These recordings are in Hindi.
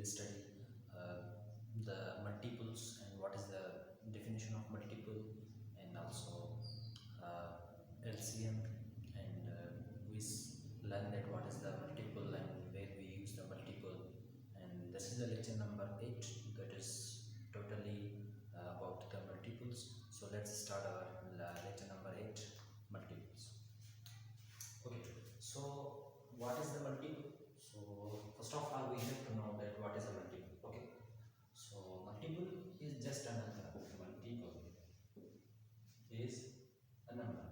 will study the multiples and what is the definition of multiple, and also LCM, and learn that what is the multiple and where we use the multiple. And this is the lecture number 8, that is totally about the multiples. So let's start our lecture number 8, multiples. Okay, so what is the multiple? So first of all we have to know that what is a multiple. Okay, so multiple is just a number. Multiple is a number.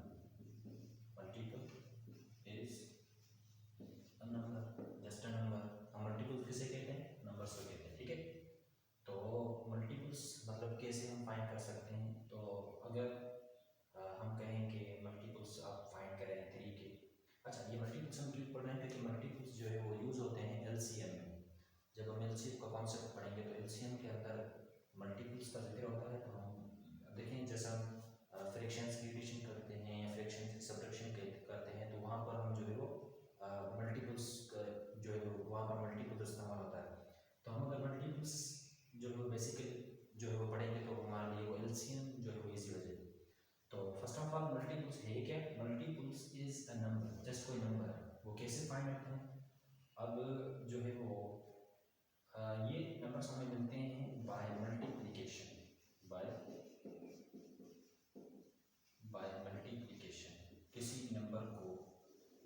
Multiple is a number, just a number. हम मल्टीपल किसे कहते हैं? नंबर्स को कहते हैं. ठीक है, तो मल्टीपल्स मतलब कैसे हम फाइंड कर सकते हैं? तो अगर हम कहें कि मल्टीपल्स आप फाइंड करें 3 के. अच्छा, ये मल्टीपल्स हम क्यों पढ़ रहे हैं? क्योंकि मल्टीपल्स जो है वो यूज़ होते हैं एलसीएम में. जब हम एलसीएम का कॉन्सेप्ट पढ़ेंगे तो एलसीएम के अंदर मल्टीपल्स का जिक्र होता है. तो हम देखें जैसा हम फ्रैक्शंस की एडिशन करते हैं या फ्रैक्शंस की सब्ट्रैक्शन करते हैं, तो वहाँ पर हम जो है वो मल्टीपल्स जो है वहाँ पर मल्टीपल इस्तेमाल होता है. तो हम अगर मल्टीपल्स जो है वो बेसिकली जो है वो पढ़ेंगे तो हमारे लिए वो एलसीएम जो है वो ईजी हो जाएगी. तो फर्स्ट ऑफ ऑल मल्टीपल्स है क्या? Multiples is a number, just कोई नंबर है. वो कैसे फाइंड करते हैं? अब जो है वो ये नंबर्स हमें मिलते हैं बाय मल्टीप्लिकेशन. बाय मल्टीप्लिकेशन किसी नंबर को,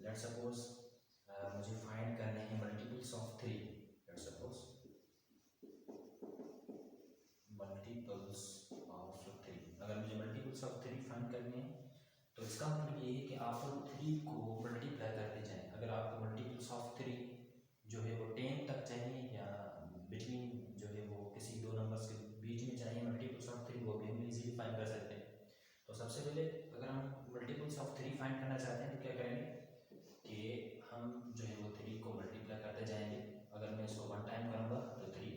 लेट्स सपोज मुझे फाइंड करने हैं multiples of 3. Let's suppose multiples of 3. अगर मुझे मल्टीपल्स ऑफ 3 फाइंड करने हैं तो इसका मतलब ये है कि आप 3 को मल्टीप्लाई करते जाएं. अगर आपको मल्टीपल्स ऑफ 3 जो है वो 10 तक चाहिए या बिटवीन जो है वो किसी दो नंबर्स के बीच में चाहिए मल्टीपल्स ऑफ 3, वो भी हम इजीली फाइंड कर सकते हैं. तो सबसे पहले अगर हम मल्टीपल्स ऑफ 3 फाइंड करना चाहते हैं तो क्या करेंगे कि हम जो है वो 3 को मल्टीप्लाई करते जाएंगे. अगर मैं इसको 1 टाइम करूँगा तो 3,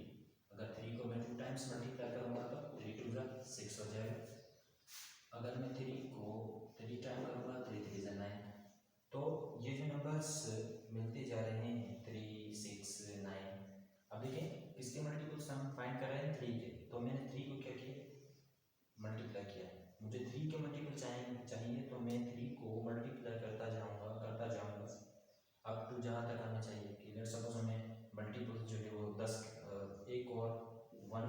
अगर 3 को मैं 2 टाइम्स मल्टीप्लाई करूँगा तो 3 2 जा 6 हो जाएगा. अगर मैं 3 को 3 टाइम करूँगा 3 3 जा 9. तो ये जो नंबर्स मिलते जा रहे हैं 3 6 9. अब देखें किसके मल्टीपल्स हम फाइंड कर रहे हैं? 3 के. तो मैंने 3 को क्या किया? मल्टीप्लाई किया. मुझे 3 के मल्टीपल चाहिए तो मैं 3 को मल्टीप्लाई करता जाऊंगा अब टू जहाँ तक हमें चाहिए. कि लेट्स सपोज हमें मल्टीपल जो है वो 10 एक और 1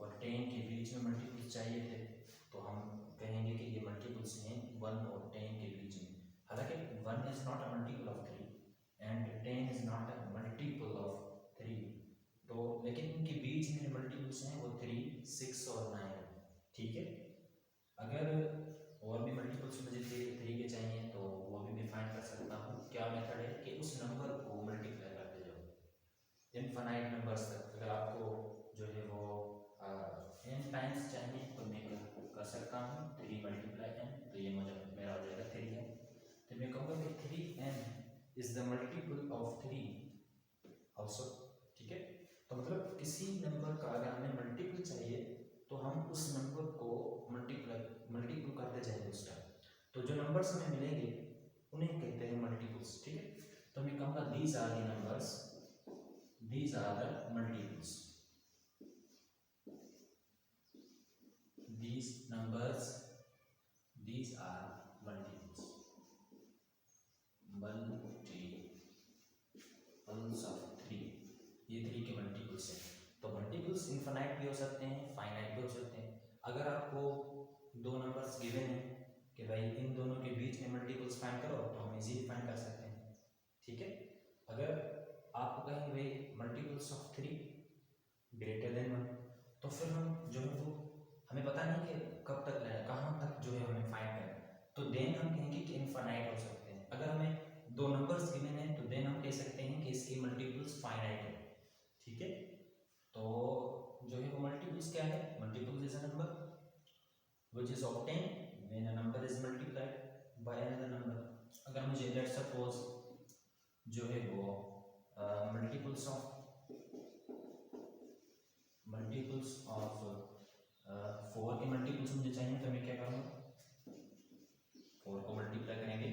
और 10 के बीच में मल्टीपल्स चाहिए थे, तो हम कहेंगे कि ये मल्टीपल्स हैं 1 और 10 के बीच में. हालांकि 1 is not a multiple of 3 and 10 is not a multiple of 3. तो लेकिन इनके बीच में मल्टीपल्स हैं वो 3 6 और 9. ठीक है, अगर और भी मल्टीपल्स मुझे 3 के चाहिए तो वो भी मैं फाइंड कर सकता हूँ. क्या मेथड है कि उस नंबर को मल्टीप्लाई करते जाओ इनफाइनाइट नंबर्स तक. अगर आपको जो है वो n टाइम्स चाहिए तो मैं कर सकता हूँ 3 मल्टीप्लाई n, तो ये मुझे मेरा हो जाएगा 3n. तो मैं कहूँगा कि 3n is the multiple of 3 also. ठीक है, तो मतलब किसी नंबर का अगर हमें मल्टीपल चाहिए तो हम उस नंबर को मल्टीपल करते जाएंगे उस टाइम. तो जो नंबर्स हमें मिलेंगे उन्हें कहते हैं मल्टीपल्स. ठीक है, तो मैं कहूँगा these are the numbers, these are the multiples. these numbers, these are multiples. Multiples of 3, ये 3 के मल्टीपल्स हैं. तो मल्टीपल्स इनफाइनाइट भी हो सकते हैं, फाइनाइट भी हो सकते हैं. अगर आपको दो नंबर्स गिवन हैं कि भाई इन दोनों के बीच में मल्टीपल्स फाइंड करो तो हम इजीली फाइंड कर सकते हैं. ठीक है, अगर आपको कहेंगे भाई मल्टीपल्स ऑफ 3 ग्रेटर देन 1, तो फिर हम जो है वो हमें पता नहीं कि कब तक लेना, कहाँ तक जो है हमें फाइंड करना, तो देन हम कहेंगे कि इनफाइनाइट हो सकते हैं. अगर हमें दो नंबर्स गिवन हैं तो देन हम कह सकते हैं कि इसके मल्टीपल्स फाइनाइट है. ठीक है, तो जो है वो मल्टीपल्स क्या है? Multiples is a number which is obtained when a number is multiplied by another number. अगर मुझे लेट्स सपोज जो है वो मल्टीपल्स ऑफ 4 के मल्टीपल्स मुझे चाहिए तो मैं क्या करूँगा? 4 को मल्टीप्लाई करेंगे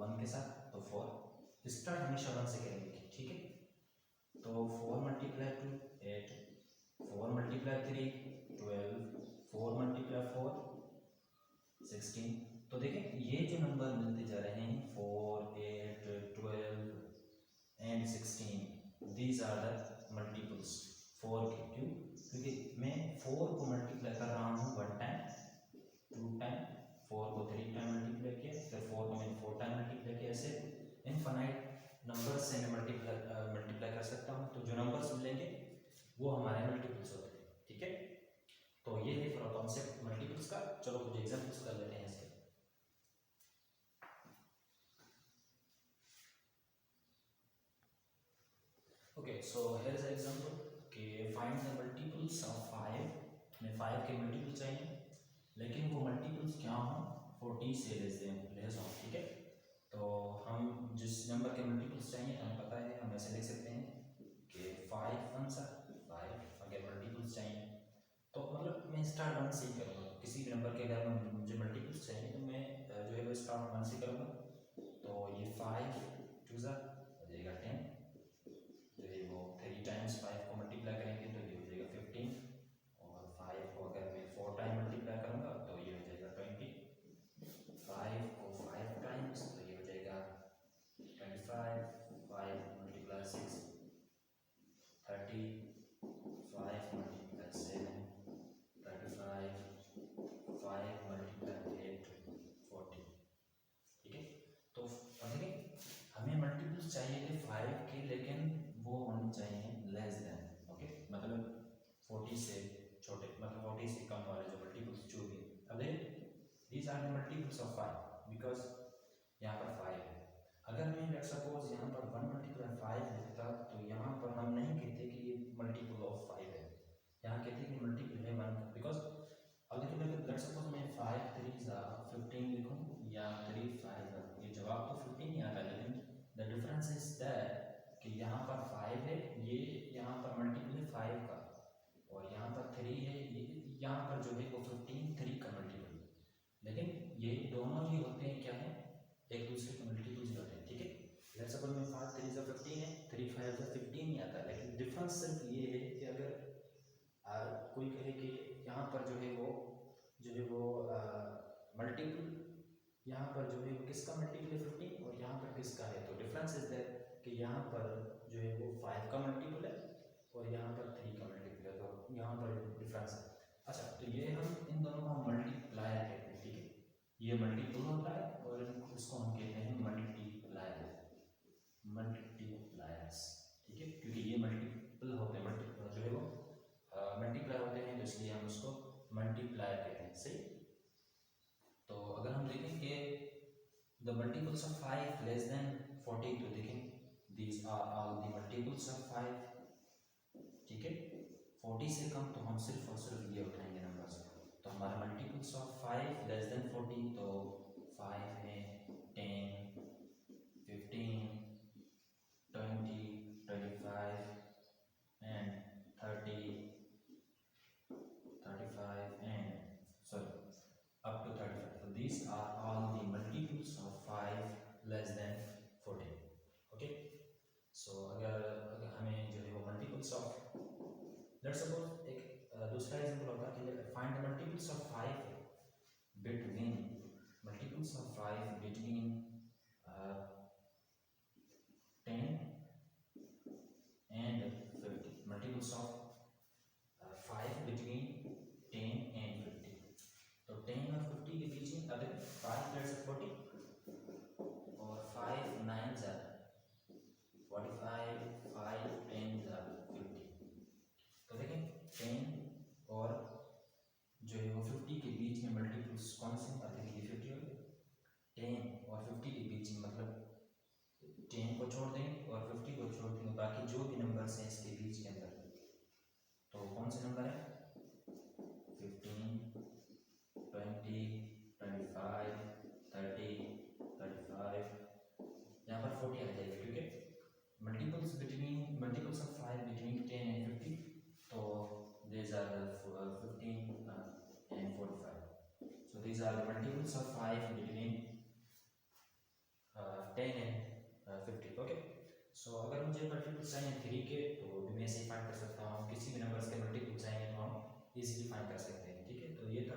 1 के साथ तो 4. स्टार्ट हमेशा 1 से करेंगे. ठीक है, तो 4 मल्टीप्लाई 2 8, 4 मल्टीप्लाई 3 12, 4 मल्टीप्लाई 4 16। तो देखें ये जो नंबर मिलते जा रहे हैं 4, 8, 12 and 16, these are the multiples 4 के। क्यों? क्योंकि मैं 4 को मल्टीप्लाई कर रहा हूँ 1 टाइम, 2 टाइम, 4 को 3 टाइम मल्टीप्लाई किया, फिर 4 को मैंने 4 टाइम मल्टीप्लाई किया। ऐसे इनफाइनाइट नंबर से मैं मल्टीप्लाई कर सकता हूँ। तो जो नंबर्स मिलेंगे वो हमारे मल्टीपल्स होते हैं। ठीक है, तो ये है पूरा कॉन्सेप्ट मल्टीपल्स का। चलो कुछ एग्जांपल्स कर लेते हैं इसके। Okay, so here is an example कि फाइंड द मल्टीपल्स ऑफ 5। हमें 5 के मल्टीपल चाहिए, लेकिन वो मल्टीपल्स क्या हो 40 से लेस हो। ठीक है, तो हम जिस नंबर के मल्टीपल्स चाहिए हमें पता है, हम ऐसे लिख सकते हैं कि 5 1 सा 5 अगर मल्टीपल्स चाहिए तो मतलब मैं स्टार्ट 1 से ही करूँगा। किसी भी नंबर के अगर मुझे मल्टीपल्स चाहिए तो मैं जो है वो स्टार्ट 1 से करूँगा। तो ये 5 2 सा हो जाएगा 10, जो है वो 3 टाइम्स 5 को मल्टीप्लाई करेंगे तो ये हो जाएगा 15, और 5 को अगर मैं 4 टाइम मल्टीप्लाई करूँगा तो ये हो जाएगा 20, 5 को 5 टाइम्स तो ये हो जाएगा 25, 5 मल्टीप्लाई 6 30, 5 मल्टीप्लाई 7 35, 5 मल्टीप्लाई 8 40। ठीक है, तो अब देखिए हमें मल्टीपल्स चाहिए थे 5 के, लेकिन वो होने चाहिए लेस देन। ओके, मतलब 40 से छोटे, मतलब 40 से कम वाले जो मल्टीपल्स जो भी। अब these are the multiples of 5 because यहाँ पर 5 है। अगर मैं लेट्स सपोज यहाँ पर 1 मल्टीप्लाई 5 लिखता तो यहाँ पर हम नहीं कहते कि ये मल्टीपल ऑफ 5 है, यहाँ कहते हैं कि मल्टीपल है 1 का। बिकॉज अब देखिए मैं लेट्स सपोज मैं 5 3 15 लिखूँ या 3 5, ये जवाब तो 15 ही आता है, लेकिन द डिफरेंस इज दैट कि यहाँ पर 5 है, ये यहाँ पर मल्टीपल है 5 का, और यहाँ पर 3 है, ये यहाँ पर जो है वो 15 3 का मल्टीपल। लेकिन ये दोनों ही होते हैं क्या है, एक दूसरे के मल्टीपल्स होते हैं। ठीक है, लेट्स सपोज में 5 3 15 है, 3 5 15 ही आता है, लेकिन डिफरेंस सिर्फ ये है कि अगर कोई कहे कि यहाँ पर जो है वो मल्टीपल, यहाँ पर जो है वो किसका मल्टीपल है 15, और यहाँ पर किसका है, तो डिफरेंस इज दैट कि यहाँ पर जो है वो 5 का मल्टीपल है और यहाँ पर 3 का मल्टीपल है, तो यहाँ पर डिफरेंस है। अच्छा, तो ये हम इन दोनों का मल्टीप्लायर कहते हैं। ठीक है, ये मल्टीपल होता है और इसको हम कहते हैं मल्टीप्लायर, मल्टीप्लायर्स। ठीक है, क्योंकि ये मल्टीपल होते हैं, जो है वो मल्टीप्लाई होते हैं, तो इसलिए हम उसको मल्टीप्लायर कहते हैं। सही, तो अगर हम देखें कि the multiples of 5 less than 40, तो देखें these are all the multiples of 5। ठीक है, 40 से कम तो हम सिर्फ और सिर्फ ये उठाएंगे नंबर्स। तो हमारा मल्टीपल्स ऑफ 5 लेस देन 40, तो 5 है 10 15 20 25 and 30 35 and sorry up to 35. So these are all the multiples of 5 less than 40. Okay, so अगर हमें जो है वो मल्टीपल्स ऑफ, लेट्स सपोज एक दूसरा एग्जांपल होता है कि find the multiples of 5 between, multiples of 5 between 10 and 50, multiples of 5 between 10 and 50। तो 10 और 50 के बीच में अगर 5 प्लस 40 और 5 9 45, 5 10 50। तो देखें 10 और जो है वो 50 के बीच में मल्टीपल्स कौन से आते हैं, ये 50 हो गए। 10 और 50 के बीच में मतलब 10 को छोड़ देंगे और 50 को छोड़ देंगे, बाकी जो भी नंबर्स हैं इसके बीच के अंदर, तो कौन से नंबर है 15 20 25 30 35, यहाँ पर 40 आ जाएगा क्योंकि मल्टीपल्स ऑफ 5 बिटवीन 10 and 50, तो these are the 15 and 45. So these are the multiples of 5 between 10 and 50. Okay, so अगर मुझे मल्टीपल्स चाहिए 3 के, तो मैं ऐसे ही फाइंड कर सकता हूँ, हम किसी भी नंबर्स के मल्टीपल चाहेंगे तो हम इजीली फाइंड कर सकते हैं। ठीक है, तो ये था